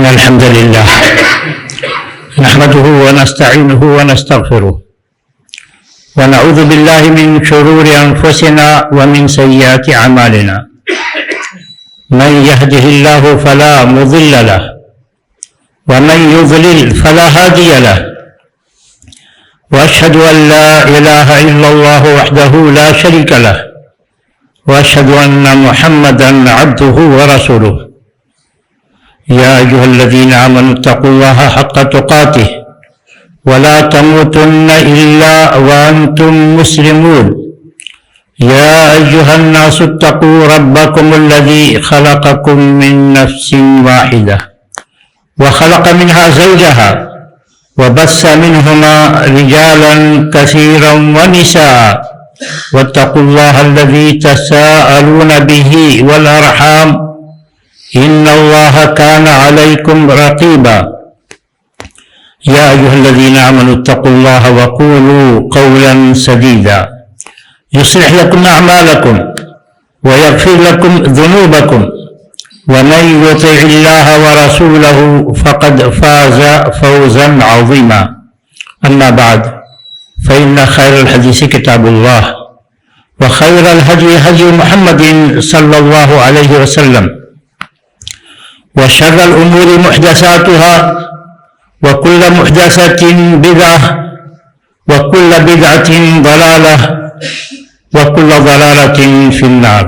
إن الحمد لله نحمده ونستعينه ونستغفره ونعوذ بالله من شرور أنفسنا ومن سيئات أعمالنا من يهده الله فلا مضل له ومن يضلل فلا هادي له وأشهد أن لا إله إلا الله وحده لا شريك له وأشهد أن محمدا عبده ورسوله يا أيها الذين آمنوا اتقوا الله حق تقاته ولا تموتن إلا وأنتم مسلمون يا أيها الناس اتقوا ربكم الذي خلقكم من نفس واحدة وخلق منها زوجها وبث منهما رجالا كثيرا ونساء واتقوا الله الذي تساءلون به والأرحام إن الله كان عليكم رقيبا يا أيها الذين آمنوا اتقوا الله وقولوا قولا سديدا يصلح لكم أعمالكم ويغفر لكم ذنوبكم ومن يطع الله ورسوله فقد فاز فوزا عظيما أما بعد فإن خير الحديث كتاب الله وخير الهدي هدي محمد صلى الله عليه وسلم وشر الأمور محدثاتها وكل محدثة بدعة وكل بدعة ضلالة وكل ضلالة في النار.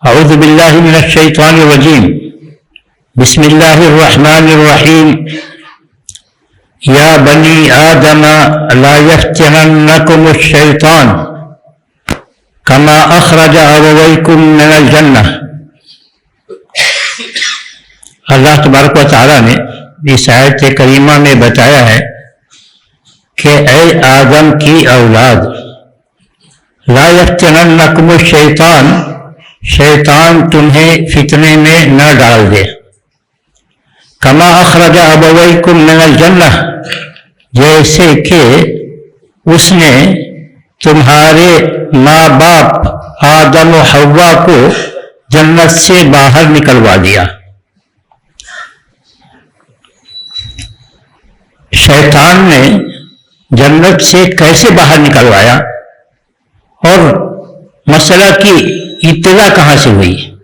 أعوذ بالله من الشيطان الرجيم. بسم الله الرحمن الرحيم. يا بني آدم لا يفتننكم الشيطان كما أخرج أبويكم من الجنة. اللہ تبارک و تعالیٰ نے اس آیت کریمہ میں بتایا ہے کہ اے آدم کی اولاد، لا یفتننکم الشیطان، شیطان تمہیں فتنے میں نہ ڈال دے، کما اخرج ابویکم من الجنہ، جیسے کہ اس نے تمہارے ماں باپ آدم و حوا کو جنت سے باہر نکلوا دیا۔ شیطان نے جنت سے کیسے باہر نکلوایا اور مسئلہ کی ابتدا کہاں سے ہوئی؟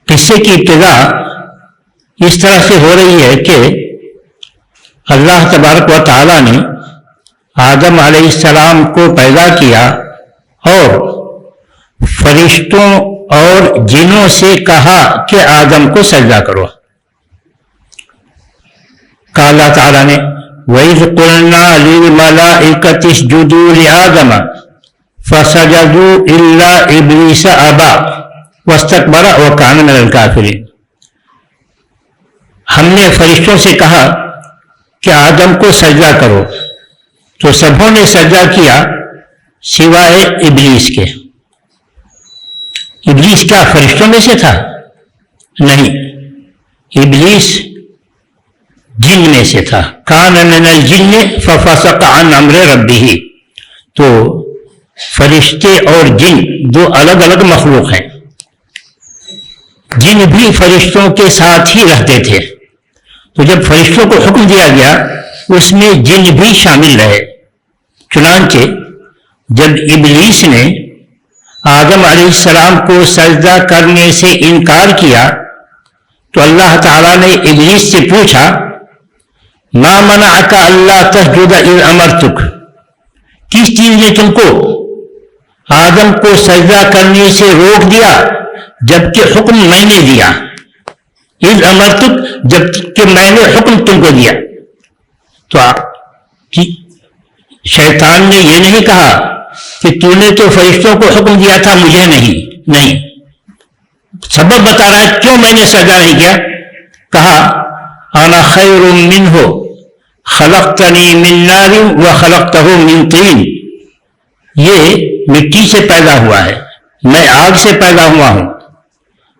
قصے کی ابتدا اس طرح سے ہو رہی ہے کہ اللہ تبارک و تعالیٰ نے آدم علیہ السلام کو پیدا کیا اور فرشتوں اور جنوں سے کہا کہ آدم کو سجدہ کرو۔ کہا اللہ تعالیٰ نے وَإِذْ قُلْنَا لِلْمَلَائِكَةِ اسْجُدُوا لِآدَمَ فَسَجَدُوا إِلَّا إِبْلِيسَ أَبَى وَاسْتَكْبَرَ وَكَانَ مِنَ الْكَافِرِينَ۔ ہم نے فرشتوں سے کہا کہ آدم کو سجدہ کرو، تو سبوں نے سجدہ کیا سوائے ابلیس کے۔ ابلیس کیا فرشتوں میں سے تھا؟ نہیں، ابلیس جن میں سے تھا۔ کان من الجن ففسق عن امر ربہ، تو فرشتے اور جن دو الگ الگ مخلوق ہیں۔ جن بھی فرشتوں کے ساتھ ہی رہتے تھے، تو جب فرشتوں کو حکم دیا گیا اس میں جن بھی شامل رہے۔ چنانچہ جب ابلیس نے آدم علیہ السلام کو سجدہ کرنے سے انکار کیا تو اللہ تعالیٰ نے ابلیس سے پوچھا ما منعک اللہ تسجد اذ امرتک، کس چیز نے تم کو آدم کو سجدہ کرنے سے روک دیا جبکہ حکم میں نے دیا؟ اذ امرتک، جبکہ میں نے حکم تم کو دیا۔ تو شیطان نے یہ نہیں کہا کہ تو نے تو فرشتوں کو حکم دیا تھا مجھے نہیں، سبب بتا رہا ہے کیوں میں نے سجدہ نہیں کیا۔ کہا انا خیر منہ خلقتنی من نار وخلقتہ من طین، یہ مٹی سے پیدا ہوا ہے، میں آگ سے پیدا ہوا ہوں۔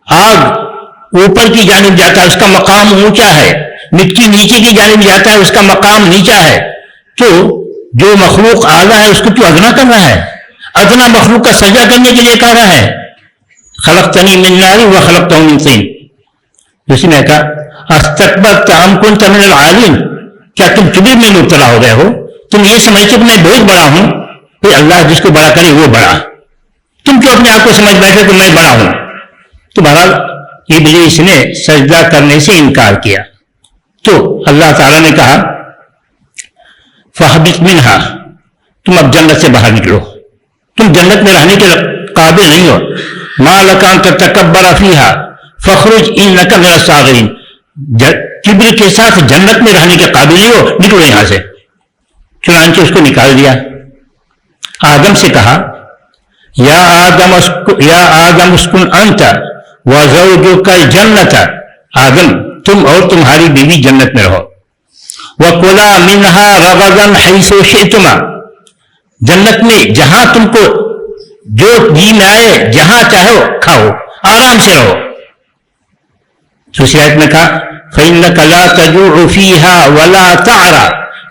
آگ اوپر کی جانب جاتا ہے، اس کا مقام اونچا ہے، مٹی نیچے کی جانب جاتا ہے، اس کا مقام نیچا ہے۔ تو جو مخلوق اعلیٰ ہے اس کو کیوں ادنا کر رہا ہے؟ ادنا مخلوق کا سجدہ کرنے کے لیے کہہ رہا ہے۔ خلقتنی من نار وخلقتہ من طین، اسی میں کہا استکبرت ام کنت من العالین، کیا تم کبر میں مبتلا ہو گئے ہو؟ تم یہ سمجھتے کہ میں بہت بڑا ہوں، کہ اللہ جس کو بڑا کرے وہ بڑا، تم کیوں اپنے آپ کو سمجھ بیٹھے کہ میں بڑا ہوں؟ تو بہرحال ابلیس نے سجدہ کرنے سے انکار کیا، تو اللہ تعالیٰ نے کہا فَاهْبِطْ مِنْهَا، تم اب جنت سے باہر نکلو، تم جنت میں رہنے کے قابل نہیں ہو، مَا لَكَ أَن تَتَكَبَّرَ فِيهَا فَاخْرُجْ إِنَّكَ مِنَ الصَّاغِرِينَ، کبر کے ساتھ جنت میں رہنے کے قابل نہیں ہو، نکلو یہاں سے۔ چنانچہ اس کو نکال دیا۔ آدم سے کہا یا آدم اسکن انت وزوجک الجنت، آدم تم اور تمہاری بیوی جنت میں رہو، وَكُلَا مِنْهَا رَغَدًا حَيْثُ شِئْتُمَا، جنت میں جہاں تم کو جو جی میں آئے جہاں چاہو کھاؤ، آرام سے رہو۔ دوسری آیت میں کہا فَإِنَّكَ لَا تَجُوعُ فِيهَا وَلَا تَعْرَى،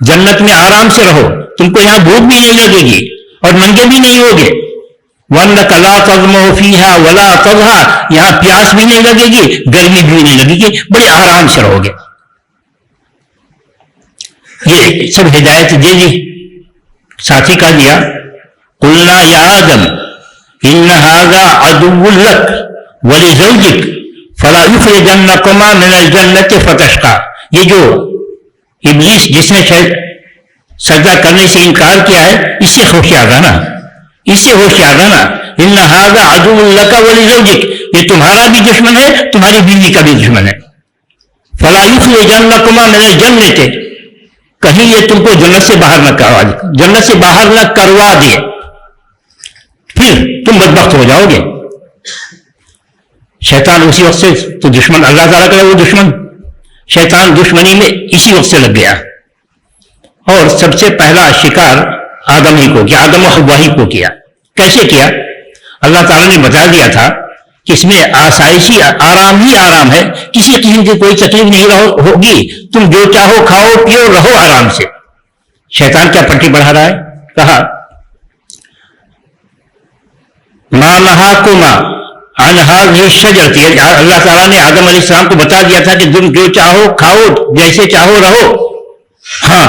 جنت میں آرام سے رہو، تم کو یہاں بھوک بھی نہیں لگے گی اور ننگے بھی نہیں ہوگے، وَأَنَّكَ لَا تَظْمَأُ فِيهَا وَلَا تَضْحَىٰ، یہاں پیاس بھی نہیں لگے گی، گرمی بھی نہیں لگے گی، بڑے آرام سے رہو گے۔ یہ سب ہدایت دے دی، ساتھی کہہ دیا قُلْنَا يَا آدَمْ إِنَّ هَذَا عَدُوٌّ لَكَ وَلِزَوْجِكَ فَلَا يُخْرِجَنَّكُمَا مِنَ الْجَنَّةِ فَتَشْقَىٰ، یہ جو ابلیس جس نے سجدہ کرنے سے انکار کیا ہے، اس سے ہوشیار رہنا، اس سے ہوشیار رہنا، ان هذا عدو لک ولزوجک، یہ تمہارا بھی دشمن ہے، تمہاری بیوی کا بھی دشمن ہے۔ فلا یخرجنکما من الجنۃ، کہیں یہ تم کو جنت سے باہر نہ کروا دے، جنت سے باہر نہ کروا دے، پھر تم بدبخت ہو جاؤ گے۔ شیطان اسی وقت سے تو دشمن اللہ تعالیٰ کا وہ دشمن، شیطان دشمنی میں اسی وقت سے لگ گیا، اور سب سے پہلا شکار آدم ہی کو کیا، آدم و حوا ہی کو کیا۔ کیسے کیا؟ اللہ تعالیٰ نے بتا دیا تھا کہ اس میں آسائشی آرام ہی آرام ہے، کسی قسم کی کوئی تکلیف نہیں ہوگی، تم جو چاہو کھاؤ پیو رہو آرام سے۔ شیطان کیا پٹی بڑھا رہا ہے؟ کہا ما نہاکما عن هذه الشجرة، اللہ تعالیٰ نے آدم علیہ السلام کو بتا دیا تھا کہ تم جو چاہو کھاؤ جیسے چاہو رہو، ہاں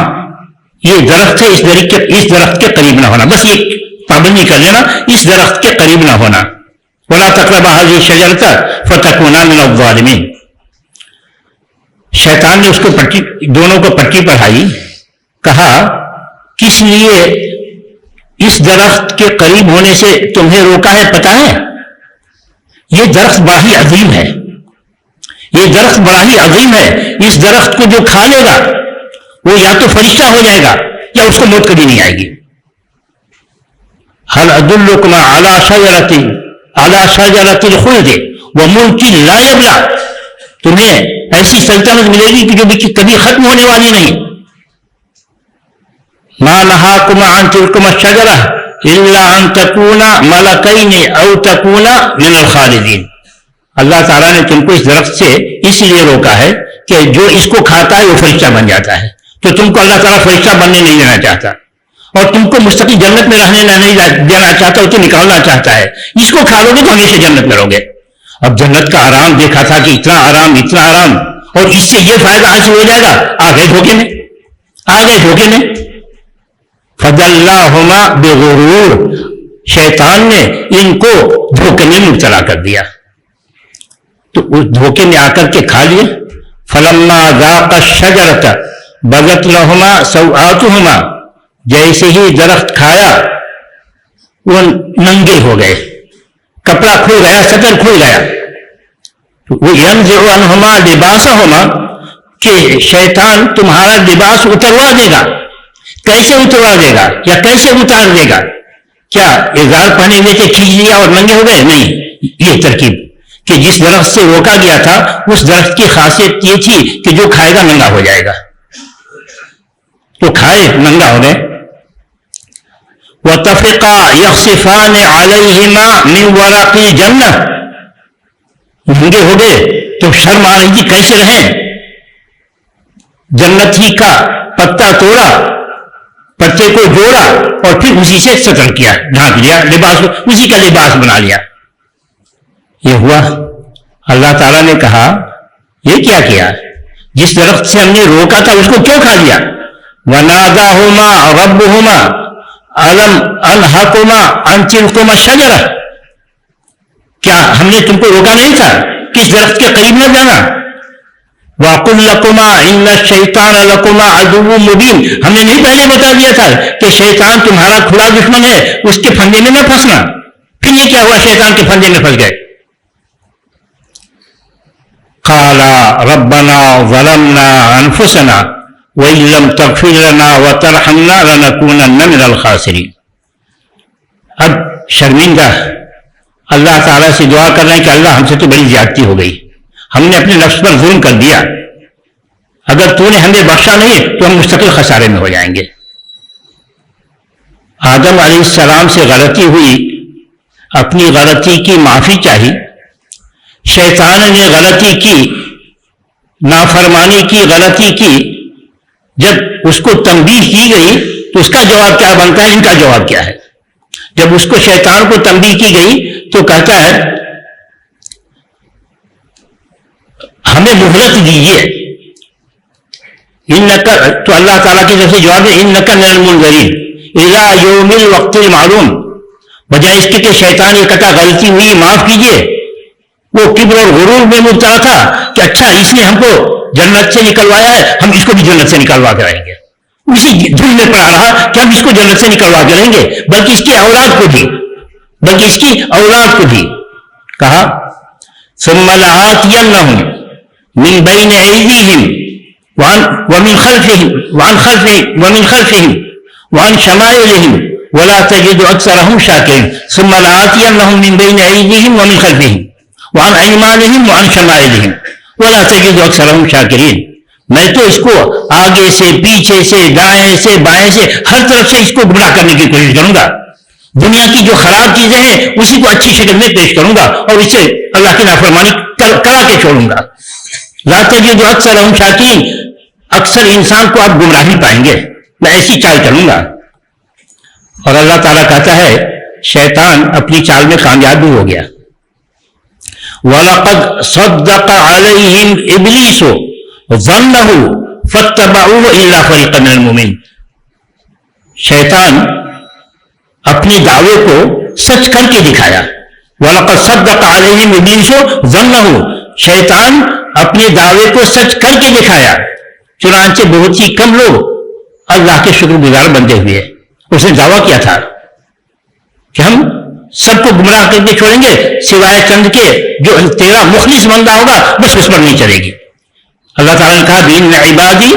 یہ درخت ہے، اس درخت کے قریب نہ ہونا، بس یہ پابندی کر لینا، اس درخت کے قریب نہ ہونا، ولا تقربا هذه الشجرة فتكونا من الظالمين۔ شیطان نے اس کو دونوں کو پٹی پڑھائی، کہا کس لیے اس درخت کے قریب ہونے سے تمہیں روکا ہے پتہ ہے؟ یہ درخت بڑا ہی عظیم ہے، یہ درخت بڑا ہی عظیم ہے، اس درخت کو جو کھا لے گا وہ یا تو فرشتہ ہو جائے گا یا اس کو موت کبھی نہیں آئے گی۔ هل ادلکما علی شجرۃ الخلد وملک لا یبلی، تمہیں ایسی سلطنت ملے گی کہ جو کبھی ختم ہونے والی نہیں۔ ما نہاکما عن تلکما الشجرۃ الا ان تکونا ملکین او تکونا من الخالدین، اللہ تعالیٰ نے تم کو اس درخت سے اس لیے روکا ہے کہ جو اس کو کھاتا ہے وہ فرشتہ بن جاتا ہے، تو تم کو اللہ تعالیٰ فرشتہ بننے نہیں دینا چاہتا، اور تم کو مستقل جنت میں رہنے نہیں دینا چاہتا، تو نکالنا چاہتا ہے، اس کو کھا لو گے تو ہمیشہ جنت میں رہو گے۔ اب جنت کا آرام دیکھا تھا کہ اتنا آرام، اور اس سے یہ فائدہ حاصل ہو جائے گا، آ گئے دھوکے میں۔ فَدَلَّاهُمَا بِغُرُورٍ، شیطان نے ان کو دھوکے میں مبتلا کر دیا، تو اس دھوکے میں آ کر کے کھا لیے۔ فَلَمَّا ذَاقَا الشَّجَرَةَ بَدَتْ لَهُمَا سَوْآتُهُمَا، جیسے ہی درخت کھایا وہ ننگے ہو گئے، کپڑا کھل گیا، سطر کھل گیا۔ وہ يَنزِعُ عَنْهُمَا لِبَاسَهُمَا، کہ شیطان تمہارا لباس اتروا دے گا۔ کیسے اتروا دے گا یا کیسے اتار دے گا؟ کیا ازار پہنے ہوئے تھے کھینچ لیا اور ننگے ہو گئے؟ نہیں، یہ ترکیب کہ جس درخت سے روکا گیا تھا اس درخت کی خاصیت یہ تھی کہ جو کھائے گا ننگا ہو جائے گا، تو کھائے ننگا ہو گئے۔ وَتَفِقَا يَخْصِفَانِ عَلَيْهِمَا مِنْ وَرَقِ الْجَنَّةِ، ننگے ہو گئے تو شرم آ رہی تھی کیسے رہیں، جنت ہی کا پتا توڑا، پتے کو جوڑا اور پھر اسی سے سطر کیا، ڈھانک لیا، لباس اسی کا لباس بنا لیا۔ یہ ہوا۔ اللہ تعالیٰ نے کہا یہ کیا جس درخت سے ہم نے روکا تھا اس کو کیوں کھا لیا؟ وَنَادَاهُمَا رَبُّهُمَا أَلَمْ أَنْهَكُمَا عَنْ تِلْكُمَا الشَّجَرَةِ، کیا ہم نے تم کو روکا نہیں تھا کہ اس درخت کے قریب نہ جانا؟ وَقُلْ لَكُمَا إِنَّ الشَّيْطَانَ لَكُمَا عَدُوٌّ مُبِينٌ، ہم نے نہیں پہلے بتا دیا تھا کہ شیطان تمہارا کھلا دشمن ہے، اس کے پھندے میں نہ پھنسنا؟ پھر یہ کیا ہوا شیطان کے پھندے میں پھنس گئے؟ قَالَ رَبَّنَا ظَلَمْنَا أَنفُسَنَا وَإِن لَّمْ تَغْفِرْ لَنَا وَتَرْحَمْنَا لَنَكُونَنَّ مِنَ الْخَاسِرِينَ۔ اب شرمندہ اللہ تعالیٰ سے دعا کر رہے ہیں کہ اللہ ہم سے تو بڑی زیادتی ہو گئی، ہم نے اپنے نفس پر ظلم کر دیا، اگر تو نے ہمیں بخشا نہیں تو ہم مستقل خسارے میں ہو جائیں گے۔ آدم علیہ السلام سے غلطی ہوئی، اپنی غلطی کی معافی چاہی، شیطان نے غلطی کی، نافرمانی کی، غلطی کی، جب اس کو تنبیہ کی گئی تو اس کا جواب کیا بنتا ہے؟ ان کا جواب کیا ہے؟ جب اس کو شیطان کو تنبیہ کی گئی تو کہتا ہے ہمیں مہلت دیجیے، تو اللہ تعالیٰ کی طرف سے جواب ہے انک من المنذرین الی یوم الوقت المعلوم، بجائے اس کے کہ شیطان یہ کہتا غلطی ہوئی معاف کیجیے، وہ کبر اور غرور میں مبتلا تھا کہ اچھا اس نے ہم کو جنت سے نکلوایا ہے، ہم اس کو بھی جنت سے نکلوا کے رہیں گے، اسی دھن میں پڑا رہا کہ ہم اس کو جنت سے نکلوا کے رہیں گے، بلکہ اس کی اولاد کو بھی کہا ثم لآتینہم من بین ایدیہم ومن خلفہم وعن شمائلہم ولا تجد اکثرہم شاکرین، ثم لآتینہم من بین ایدیہم ومن خلفہم وعن ایمانہم وعن شمائلہم ولا تجد اکثرہم شاکرین، میں تو اس کو آگے سے، پیچھے سے، دائیں سے، بائیں سے، ہر طرف سے اس کو گمراہ کرنے کی کوشش کروں گا، دنیا کی جو خراب چیزیں ہیں اسی کو اچھی شکل میں پیش کروں گا اور اسے اللہ کی نافرمانی کرا کے چھوڑوں گا۔ لا تجد اکثرہم شاکرین، اکثر انسان کو آپ گمراہی پائیں گے، میں ایسی چال چلوں گا۔ اور اللہ تعالیٰ کہتا ہے شیطان اپنی چال میں کامیاب بھی ہو گیا۔ وَلَقَدْ صَدَّقَ عَلَيْهِمْ إِبْلِيسُ ظَنَّهُ فَاتَّبَعُوهُ إِلَّا فَرِيقًا مِنَ الْمُؤْمِنِينَ، شیطان اپنے دعوے کو سچ کر کے دکھایا۔ وَلَقَدْ صَدَّقَ عَلَيْهِمْ إِبْلِيسُ ظَنَّهُ، شیطان اپنے دعوے کو سچ کر کے دکھایا، چنانچہ بہت ہی کم لوگ اللہ کے شکر گزار بنتے ہوئے۔ اس نے دعویٰ کیا تھا کہ ہم سب کو گمراہ کر کے چھوڑیں گے سوائے چند کے، جو تیرا مخلص بندہ ہوگا بس اس پر نہیں چلے گی۔ اللہ تعالیٰ نے کہا بِإِنَّ عِبَادِي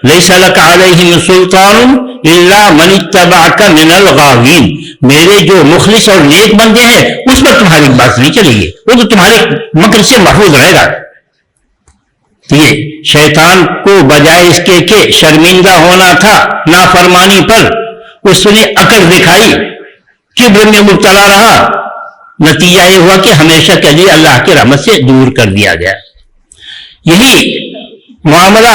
لَيْسَ لَكَ عَلَيْهِمْ سُلْطَانٌ إِلَّا مَنِ اتَّبَعَكَ مِنَ الْغَاوِينَ، میرے جو مخلص اور نیک بندے ہیں اس پر تمہاری بات نہیں چلے گی، وہ تو تمہارے مکر سے محفوظ رہے گا۔ یہ شیطان کو بجائے اس کے کہ شرمندہ ہونا تھا نافرمانی پر، اس نے عقل دکھائی، کبر میں مبتلا رہا، نتیجہ یہ ہوا کہ ہمیشہ کے لیے اللہ کی رحمت سے دور کر دیا گیا۔ یہی معاملہ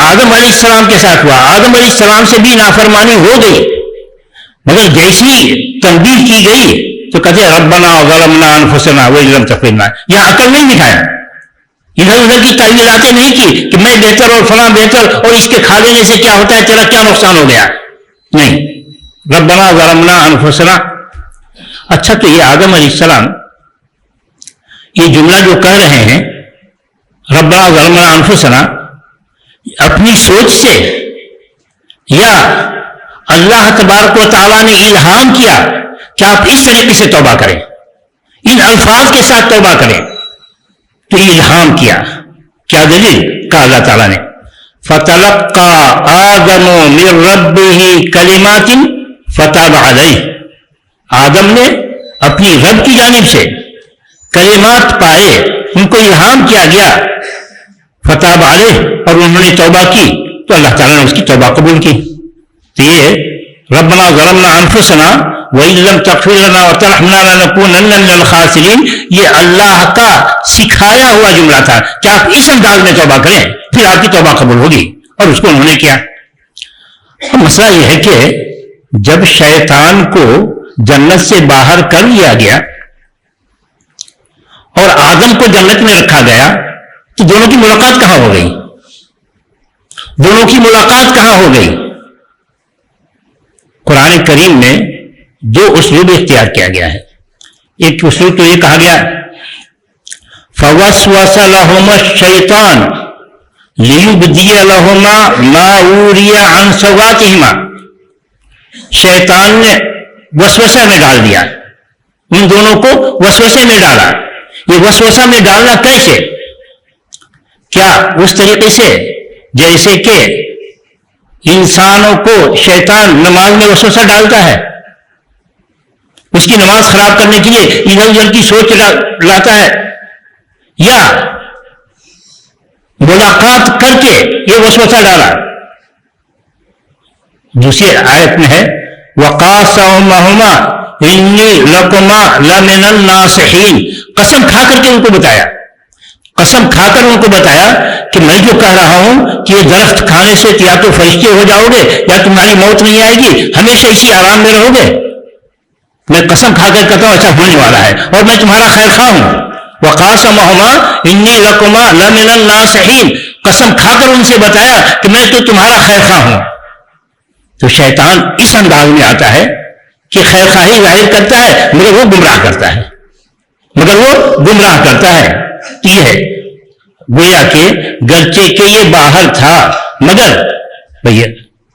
آدم علیہ السلام کے ساتھ ہوا، آدم علیہ السلام سے بھی نافرمانی ہو گئی، مگر جیسی تنبیہ کی گئی تو کہتے ربنا ظلمنا انفسنا وان لم تغفر لنا، یہاں عقل نہیں دکھایا، ادھر ادھر کی تعویلاتیں نہیں کی کہ میں بہتر اور فلاں بہتر اور اس کے کھا لینے سے کیا ہوتا ہے، تیرا کیا نقصان ہو گیا، نہیں، ربنا ظلمنا انفسنا۔ اچھا تو یہ آدم علیہ السلام یہ جملہ جو کہہ رہے ہیں ربنا ظلمنا انفسنا، اپنی سوچ سے یا اللہ تبارک و تعالیٰ نے الہام کیا کہ آپ اس طریقے سے توبہ کریں، ان الفاظ کے ساتھ توبہ کریں، تو الہام کیا، کیا دلیل؟ کہا اللہ تعالیٰ نے فَتَلَقَّى آدَمُ مِن رَبِّهِ كَلِمَاتٍ فَتَابَ عَلَيْهِ، آدم نے اپنی رب کی جانب سے کلمات پائے، ان کو الہام کیا گیا، فتاب علیہ، اور انہوں نے توبہ کی تو اللہ تعالیٰ نے اس کی توبہ قبول کی۔ تو یہ ربنا ظلمنا انفسنا وَإِن لَّمْ تَغْفِرْ لَنَا وَتَرْحَمْنَا لَنَكُونَنَّ مِنَ الْخَاسِرِينَ، یہ اللہ کا سکھایا ہوا جملہ تھا کہ آپ اس انداز میں توبہ کریں پھر آپ کی توبہ قبول ہوگی، اور اس کو انہوں نے کیا۔ اب مسئلہ یہ ہے کہ جب شیطان کو جنت سے باہر کر لیا گیا اور آدم کو جنت میں رکھا گیا تو دونوں کی ملاقات کہاں ہو گئی؟ دونوں کی ملاقات کہاں ہو گئی؟ قرآن کریم میں دو اسلوب اختیار کیا گیا ہے. ایک اسلوب تو یہ کہا گیا فَوَسْوَسَ لَهُمَا الشَّيْطَانُ لِيُبْدِيَ لَهُمَا مَا أُورِيَ عَنْ سَوْآتِهِمَا. شیطان نے وسوسہ میں ڈال دیا، ان دونوں کو وسوسے میں ڈالا. یہ وسوسہ میں ڈالنا کیسے؟ کیا اس طریقے سے جیسے کہ انسانوں کو شیطان نماز میں وسوسہ ڈالتا ہے، اس کی نماز خراب کرنے کے لیے ادھر ادھر کی سوچ لاتا ہے، یا ملاقات کر کے یہ وسوسہ ڈالا. دوسری آیت میں ہے وَقَاسَمَهُمَا إِنِّي لَكُمَا لَمِنَ النَّاصِحِينَ. قسم کھا کر کے ان کو بتایا، قسم کھا کر ان کو بتایا کہ میں جو کہہ رہا ہوں کہ یہ درخت کھانے سے یا تو فرشتے ہو جاؤ گے یا تمہاری موت نہیں آئے گی، ہمیشہ اسی آرام میں رہو گے. میں قسم کھا کر کہتا ہوں ایسا ہونے والا ہے اور میں تمہارا خیر خواہ ہوں. وَقَاسَمَهُمَا إِنِّي لَكُمَا لَمِنَ النَّاصِحِينَ. قسم کھا کر ان سے بتایا کہ میں تو تمہارا خیر خواہ ہوں. تو شیطان اس انداز میں آتا ہے کہ خیر خواہی ظاہر کرتا ہے مگر وہ گمراہ کرتا ہے، یہ ہے گویا کہ گرچہ کہ یہ باہر تھا مگر بھیا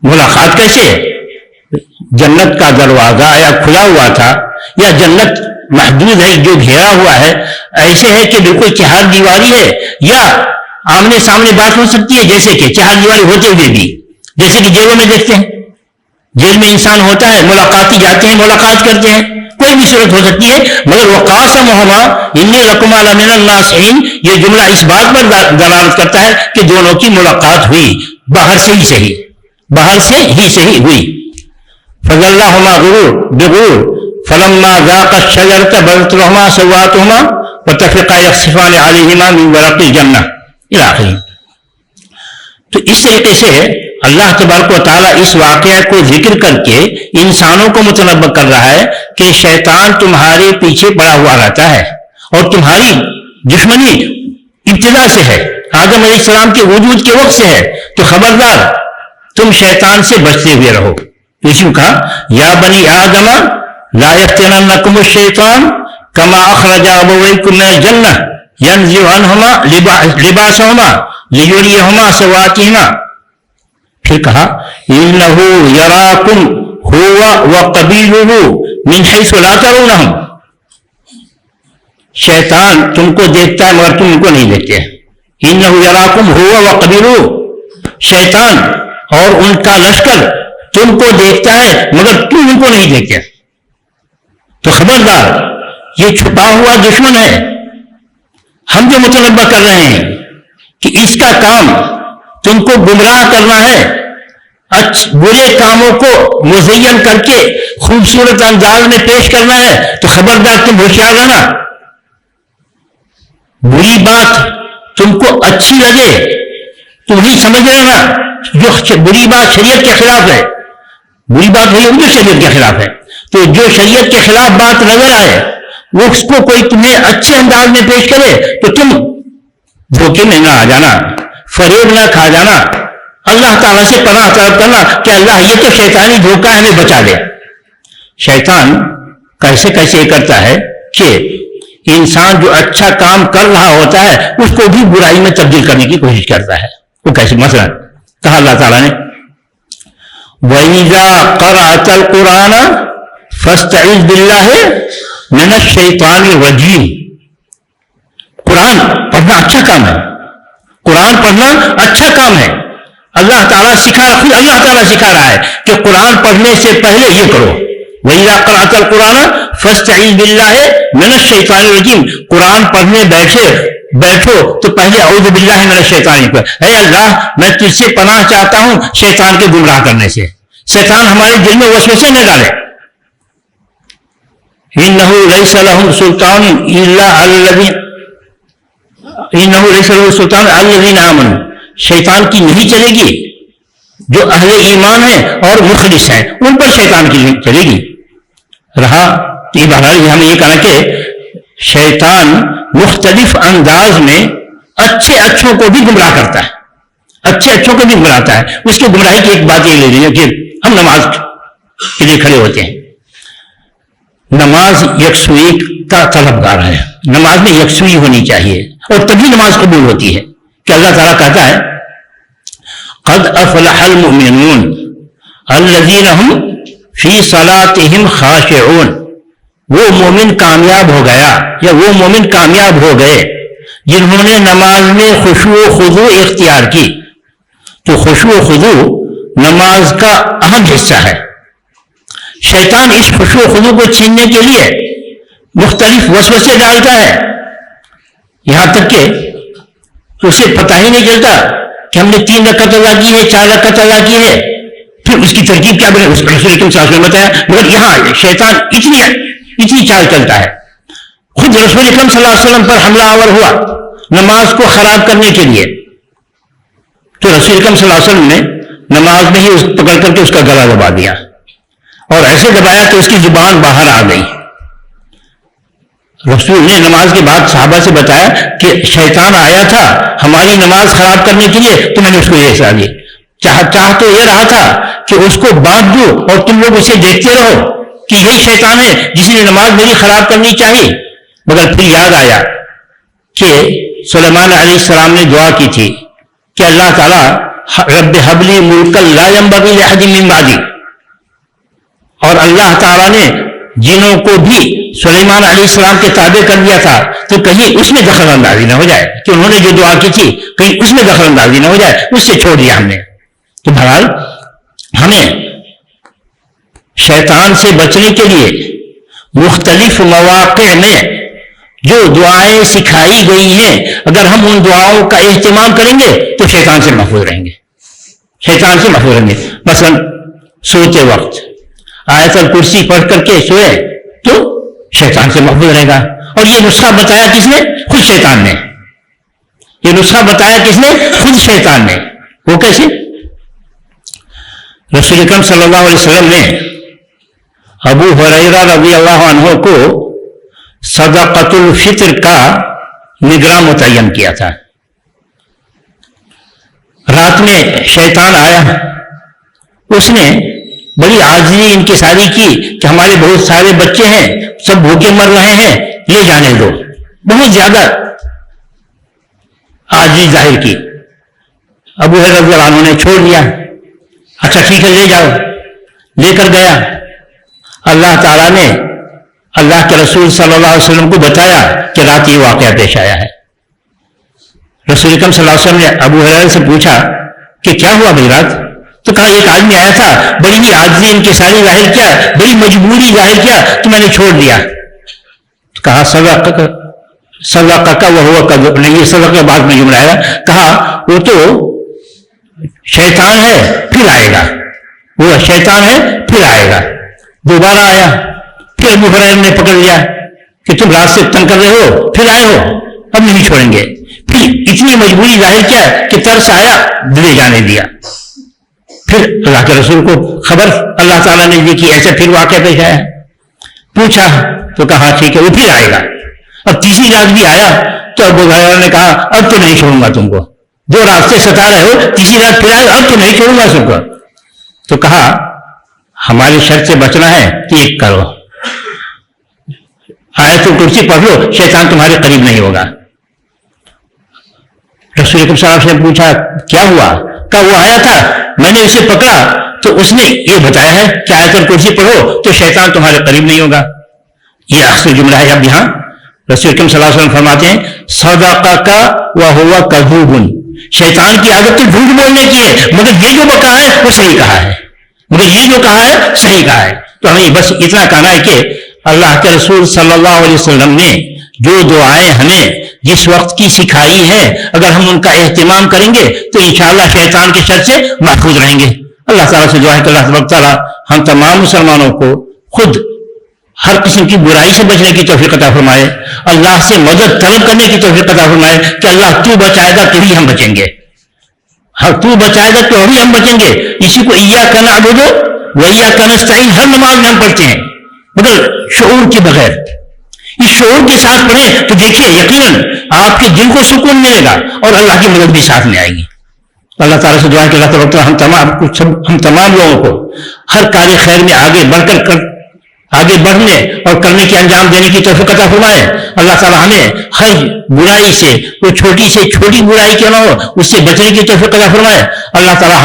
ملاقات کیسے؟ جنت کا دروازہ یا کھلا ہوا تھا یا جنت محدود ہے جو گھیرا ہوا ہے، ایسے ہے کہ بالکل چہار دیواری ہے یا آمنے سامنے بات ہو سکتی ہے، جیسے کہ چہار دیواری ہوتے ہوئے بھی، جیسے کہ جیلوں میں دیکھتے ہیں، جیل میں انسان ہوتا ہے، ملاقاتی جاتے ہیں، ملاقات کرتے ہیں، کوئی بھی صورت ہو سکتی ہے. مگر وَقَاسَمَهُمَا إِنِّي لَكُمَا لَمِنَ النَّاصِحِينَ یہ جملہ اس بات پر دلالت کرتا ہے کہ دونوں کی ملاقات ہوئی، باہر سے ہی صحیح ہوئی. فَذَلَّهُمَا بِغُرُورٍ فَلَمَّا ذَاقَا الشَّجَرَةَ بَدَتْ لَهُمَا سَوْآتُهُمَا وَطَفِقَا يَخْصِفَانِ عَلَيْهِمَا مِنْ وَرَقِ الْجَنَّةِ إِلَى آخِرِهِ. تو اس طریقے سے اللہ تبارک و تعالیٰ اس واقعہ کو ذکر کر کے انسانوں کو متنبہ کر رہا ہے کہ شیطان تمہارے پیچھے پڑا ہوا رہتا ہے اور تمہاری دشمنی ابتدا سے ہے، آدم علیہ السلام کے وجود کے وقت سے ہے. تو خبردار تم شیطان سے بچتے ہوئے رہو. اسی میں کہا یا بنی آدم لا یفتننکم الشیطان کما اخرج ابویکم من الجنہ ینزع عنہما لباسہما لیریہما سوآتہما. پھر کہا انہو یراکم ہوا وقبیلہ من حیث لا ترونہم. شیطان تم کو دیکھتا ہے مگر تم ان کو نہیں دیکھتے. انہو یراکم ہوا وقبیلہ، شیطان اور ان کا لشکر تم کو دیکھتا ہے مگر تم ان کو نہیں دیکھتے. تو خبردار یہ چھپا ہوا دشمن ہے. ہم جو متنبہ کر رہے ہیں کہ اس کا کام تم کو گمراہ کرنا ہے، برے کاموں کو مزین کر کے خوبصورت انداز میں پیش کرنا ہے، تو خبردار تم ہوشیار رہنا. بری بات تم کو اچھی لگے تم ہی سمجھ لینا، جو بری بات شریعت کے خلاف ہے، بری بات وہی ہوگی جو شریعت کے خلاف ہے. تو جو شریعت کے خلاف بات نظر آئے وہ اس کو کوئی تمہیں اچھے انداز میں پیش کرے تو تم دھوکے میں نہ آ جانا، فریب نہ کھا جانا. اللہ تعالیٰ سے پناہ طلب کرنا کہ اللہ یہ تو شیطانی دھوکہ ہے، ہمیں بچا لے. شیطان کیسے یہ کرتا ہے کہ انسان جو اچھا کام کر رہا ہوتا ہے اس کو بھی برائی میں تبدیل کرنے کی کوشش کرتا ہے. وہ کیسے؟ مثلا کہا اللہ تعالیٰ نے وَإِذَا قَرَأْتَ الْقُرْآنَ فَاسْتَعِذْ بِاللَّهِ مِنَ الشَّيْطَانِ الرَّجِيمِ. قرآن پڑھنا اچھا کام ہے، قرآن پڑھنا اچھا کام ہے. اللہ تعالیٰ سکھا رہا ہے کہ قرآن پڑھنے سے پہلے یہ کرو. وَإِذَا قَرَأْتَ الْقُرْآنَ فَاسْتَعِذْ بِاللَّهِ مِنَ الشَّيْطَانِ الرَّجِيمِ. قرآن پڑھنے بیٹھو تو پہلے اعوذ باللہ من الشیطان کو، اے اللہ میں تجھ سے پناہ چاہتا ہوں شیطان کے گمراہ کرنے سے. شیطان ہمارے دل میں وسوسے نہ ڈالے. انہ لیس لہم سلطان الا الذین آمنوا. شیطان کی نہیں چلے گی جو اہل ایمان ہیں اور مخلص ہیں، ان پر شیطان کی نہیں چلے گی. رہا یہ بہرحال ہمیں یہ کہنا کہ شیطان مختلف انداز میں اچھوں کو بھی گمراہ کرتا ہے. اچھے اچھوں کو بھی گمراہتا ہے. اس کی گمراہی کی ایک بات یہ لے لیجیے کہ ہم نماز کے لیے کھڑے ہوتے ہیں. نماز یکسوئی کا طلبگار ہے. نماز میں یکسوئی ہونی چاہیے اور تبھی نماز قبول ہوتی ہے. کہ اللہ تعالیٰ کہتا ہے قد افلح المؤمنون الذین هم فی صلاتهم خاشعون. وہ مومن کامیاب ہو گیا یا وہ مومن کامیاب ہو گئے جنہوں نے نماز میں خشوع و خضوع اختیار کی. تو خشوع و خضوع نماز کا اہم حصہ ہے. شیطان اس خشوع و خضوع کو چھیننے کے لیے مختلف وسوسے ڈالتا ہے, یہاں تک کہ اسے پتہ ہی نہیں چلتا کہ ہم نے 3 رکعت ادا کی ہے, 4 رکعت ادا کی ہے, پھر اس کی ترکیب کیا بنے. رسول اکرم صلی اللہ علیہ وسلم نے بتایا. مگر یہاں شیطان اتنی چال چلتا ہے. خود رسول اکرم صلی اللہ علیہ وسلم پر حملہ آور ہوا نماز کو خراب کرنے کے لیے, تو رسول اکرم صلی اللہ علیہ وسلم نے نماز میں ہی پکڑ کر کے اس کا گلا دبا دیا اور ایسے دبایا کہ اس کی زبان باہر آ گئی. رسول نے نماز کے بعد صحابہ سے بتایا کہ شیطان آیا تھا ہماری نماز خراب کرنے کے لیے, تو میں نے اس کو یہ سزا دی. چاہ تو یہ رہا تھا کہ اس کو بانٹ دوں اور تم لوگ اسے دیکھتے رہو کہ یہی شیطان ہے جس نے نماز میری خراب کرنی چاہیے. مگر پھر یاد آیا کہ سلیمان علیہ السلام نے دعا کی تھی کہ اللہ تعالیٰ رب حب لی ملکا لا ينبغی لأحد من بعدی, اور اللہ تعالیٰ نے جنوں کو بھی سلیمان علیہ السلام کے تابع کر دیا تھا تو کہیں اس میں دخل اندازی نہ ہو جائے کہ انہوں نے جو دعا کی تھی کہیں اس میں دخل اندازی نہ ہو جائے, اس سے چھوڑ دیا ہم نے. تو بہرحال ہمیں شیطان سے بچنے کے لیے مختلف مواقع میں جو دعائیں سکھائی گئی ہیں اگر ہم ان دعاؤں کا اہتمام کریں گے تو شیطان سے محفوظ رہیں گے. شیطان سے محفوظ رہیں گے. مثلا سوتے وقت آیت الکرسی پڑھ کر کے سوئے تو شیطان سے محفوظ رہے گا. اور یہ نسخہ بتایا کس نے؟ خود شیطان نے. یہ نسخہ بتایا کس نے؟ خود شیطان نے. وہ کیسے؟ رسول اکرم صلی اللہ علیہ وسلم نے ابو ہریرہ رضی اللہ عنہ کو صدقۃ الفطر کا نگراں متعین کیا تھا. رات میں شیطان آیا, اس نے بڑی عاجزی انکساری کی کہ ہمارے بہت سارے بچے ہیں, سب بھوکے مر رہے ہیں, لے جانے دو. بہت زیادہ عاجزی ظاہر کی. ابو ہریرہ رضی اللہ عنہ نے چھوڑ دیا. اچھا ٹھیک ہے لے جاؤ. لے کر گیا. اللہ تعالیٰ نے اللہ کے رسول صلی اللہ علیہ وسلم کو بتایا کہ رات یہ واقعہ پیش آیا ہے. رسول اکرم صلی اللہ علیہ وسلم نے ابو ہریرہ سے پوچھا کہ کیا ہوا بھائی رات؟ تو کہا ایک آدمی آیا تھا, بڑی ہی عاجزی انکساری ظاہر کیا, بڑی مجبوری ظاہر کیا, تو میں نے چھوڑ دیا. تو کہا صدقہ وہو کذب. نہیں, یہ صدقہ کے بعد میں جملہ آیا. کہا وہ تو شیطان ہے پھر آئے گا, وہ شیطان ہے پھر آئے گا. دوبارہ آیا, پھر ابو ہریرہ نے پکڑ لیا کہ تم رات سے تنگ کر رہے ہو, پھر آئے ہو, اب نہیں چھوڑیں گے. پھر اتنی مجبوری ظاہر کیا کہ ترس آیا, لے جانے دیا. پھر اللہ کے رسول کو خبر اللہ تعالیٰ نے دی کہ ایسے پھر واقعہ پیش آیا. پوچھا تو کہا ٹھیک ہے وہ پھر آئے گا. اب تیسری رات بھی آیا تو ابو ہریرہ نے کہا اب تو نہیں چھوڑوں گا تم کو, 2 رات سے ستا رہے ہو, تیسری رات پھر آئے, اب تو نہیں چھوڑوں گا تم کو. تو کہا ہماری شرط سے بچنا ہے تو ایک کرو, آیت الکرسی پڑھ لو, شیطان تمہارے قریب نہیں ہوگا. رسول اکرم صلی اللہ علیہ وسلم نے پوچھا کیا ہوا؟ کہ وہ آیا تھا, میں نے اسے پکڑا تو اس نے یہ بتایا ہے کہ آیت الکرسی پڑھو تو شیطان تمہارے قریب نہیں ہوگا. یہ آخری جملہ ہے. اب یہاں رسول اکرم صلی اللہ علیہ وسلم فرماتے ہیں صدقک وہو کذوب. شیطان کی عادت تو جھوٹ بولنے کی ہے, مگر یہ جو کہا ہے وہ صحیح کہا ہے, مگر یہ جو کہا ہے صحیح کہا ہے. تو ہمیں بس اتنا کہنا ہے کہ اللہ کے رسول صلی اللہ علیہ وسلم نے جو دعائیں ہمیں جس وقت کی سکھائی ہیں اگر ہم ان کا اہتمام کریں گے تو انشاءاللہ شیطان کے شر سے محفوظ رہیں گے. اللہ تعالیٰ سے دعا ہے کہ اللہ تبارک تعالیٰ ہم تمام مسلمانوں کو خود ہر قسم کی برائی سے بچنے کی توفیق عطا فرمائے, اللہ سے مدد طلب کرنے کی توفیق عطا فرمائے کہ اللہ تو بچائے گا تبھی ہم بچیں گے, تو بچائے گا تو ہم بچیں گے. اسی کو ایاک نعبد و ایاک نستعین ہر نماز میں ہم پڑھتے ہیں, مگر شعور کے بغیر. اس شعور کے ساتھ پڑھیں تو دیکھیے یقیناً آپ کے دل کو سکون ملے گا اور اللہ کی مدد بھی ساتھ میں آئے گی. اللہ تعالیٰ سے دعا کہ اللہ تعالیٰ ہم تمام لوگوں کو ہر کار خیر میں آگے بڑھنے اور کرنے کے انجام دینے کی توفیق عطا فرمائے. اللہ تعالیٰ ہمیں ہر برائی سے، وہ چھوٹی سے چھوٹی برائی کیوں نہ ہو، اس سے بچنے کی توفیق عطا فرمائے. اللہ تعالیٰ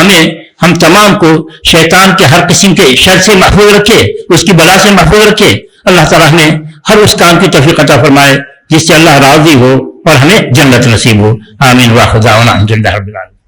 ہم تمام کو شیطان کے ہر قسم کے شر سے محفوظ رکھے، اس کی بلا سے محفوظ رکھے. اللہ تعالیٰ ہمیں ہر اس کام کی توفیق عطا فرمائے جس سے اللہ راضی ہو اور ہمیں جنت نصیب ہو. آمین. واخر دعوانا الحمد للہ رب العالمین.